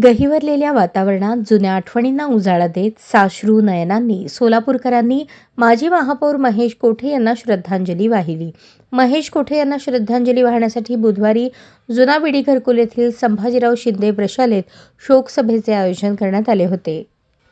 गहिवरलेल्या वातावरणात जुन्या आठवणींना उजाळा देत साश्रू नयनांनी सोलापूरकरांनी माजी महापौर महेश कोठे यांना श्रद्धांजली वाहिली. महेश कोठे यांना श्रद्धांजली वाहण्यासाठी बुधवारी जुना विडी घरकुल येथील संभाजीराव शिंदे प्रशालेत शोकसभेचे आयोजन करण्यात आले होते.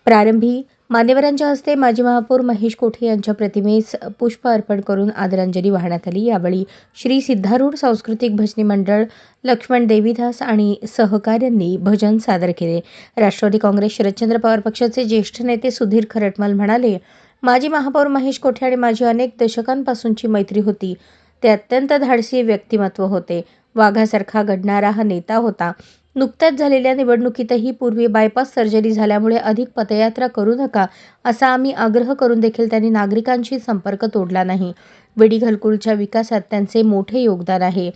प्रारंभी मान्यवरांच्या हस्ते माजी महापौर महेश कोठे यांच्या प्रतिमेस पुष्प अर्पण करून आदरांजली वाहण्यात आली. यावेळी श्री सिद्धारूढ सांस्कृतिक भजनी मंडळ, लक्ष्मण देवीदास आणि सहकाऱ्यांनी भजन सादर केले. राष्ट्रवादी काँग्रेस शरदचंद्र पवार पक्षाचे ज्येष्ठ नेते सुधीर खरटमल म्हणाले, माजी महापौर महेश कोठे आणि माझी अनेक दशकांपासूनची मैत्री होती. ते अत्यंत धाडसी व्यक्तिमत्व होते. वाघासारखा घडणारा हा नेता होता. नुकत्याच झालेल्या निवडणुकीतही पूर्वी बायपास सर्जरी झाल्यामुळे अधिक पदयात्रा करू नका असा आम्ही आग्रह करून देखील त्यांनी नागरिकांशी संपर्क तोडला नाही. विडी घरकुलच्या विकासात त्यांचे मोठे योगदान आहे.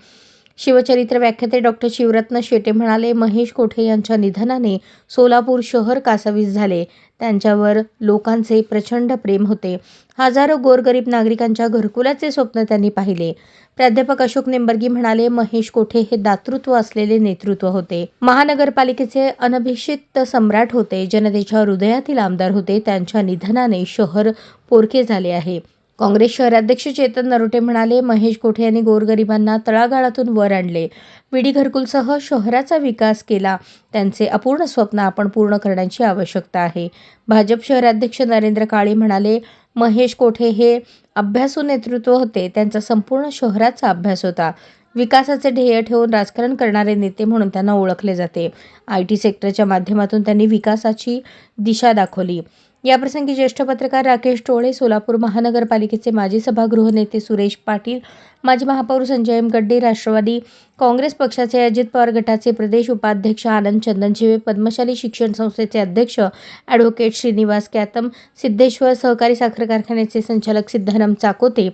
शिवचरित्र व्याख्याते डॉक्टर शिवरत्न शेटे म्हणाले, महेश कोठे यांच्या निधनाने सोलापूर शहर कासावीस झाले. त्यांच्यावर लोकांचे प्रचंड प्रेम होते. हजारो गोरगरीब नागरिकांच्या घरकुलाचे स्वप्न त्यांनी पाहिले. प्राध्यापक अशोक निंबर्गी म्हणाले, महेश कोठे हे दातृत्व असलेले नेतृत्व होते. महानगरपालिकेचे अनभिषिक्त सम्राट होते. जनतेच्या हृदयातील आमदार होते. त्यांच्या निधनाने शहर पोरके झाले आहे. काँग्रेस शहराध्यक्ष चेतन नरोटे म्हणाले, महेश कोठे यांनी गोरगरिबांना तळागाळातून वर आणले. विडी घरकुलसह शहराचा विकास केला. त्यांचे अपूर्ण स्वप्न आपण पूर्ण करण्याची आवश्यकता आहे. भाजप शहराध्यक्ष नरेंद्र काळे म्हणाले, महेश कोठे हे अभ्यासू नेतृत्व होते. त्यांचा संपूर्ण शहराचा अभ्यास होता. विकासाचे ध्येय ठेवून राजकारण करणारे नेते म्हणून त्यांना ओळखले जाते. IT सेक्टरच्या माध्यमातून त्यांनी विकासाची दिशा दाखवली. याप्रसंगी ज्येष्ठ पत्रकार राकेश टोळे, सोलापूर महानगरपालिकेचे माजी सभागृह नेते सुरेश पाटील, माजी महापौर संजय गड्डे, राष्ट्रवादी काँग्रेस पक्षाचे अजित पवार गटाचे प्रदेश उपाध्यक्ष आनंद चंदनशिवे, पद्मशाली शिक्षण संस्थेचे अध्यक्ष ॲडव्होकेट श्रीनिवास कॅतम, सिद्धेश्वर सहकारी साखर कारखान्याचे संचालक सिद्धाराम चाकोते,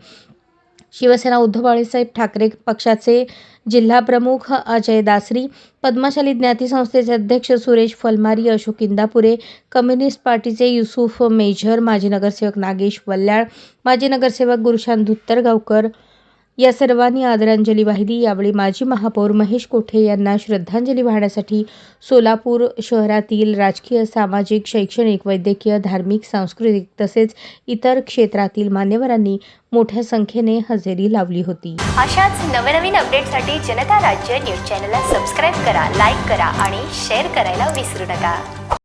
शिवसेना उद्धव बाळासाहेब ठाकरे पक्षाचे जिल्हा प्रमुख अजय दासरी, पद्मशाली ज्ञाती संस्थेचे अध्यक्ष सुरेश फलमारी, अशोक इंदापुरे, कम्युनिस्ट पार्टीचे युसुफ मेजर, माजी नगरसेवक नागेश वल्ल्याळ, माजी नगरसेवक गुरुशांत धुत्तरगावकर या सर्वांनी आदरांजली वाहिली. यावेळी माजी महापौर महेश कोठे यांना श्रद्धांजली वाहण्यासाठी सोलापूर शहरातील राजकीय, सामाजिक, शैक्षणिक, वैद्यकीय, धार्मिक, सांस्कृतिक तसेच इतर क्षेत्रातील मान्यवरांनी मोठ्या संख्येने हजेरी लावली होती. अशाच नवनवीन अपडेटसाठी जनता राज्य न्यूज चॅनलला सबस्क्राईब करा, लाईक करा आणि शेअर करायला विसरू नका.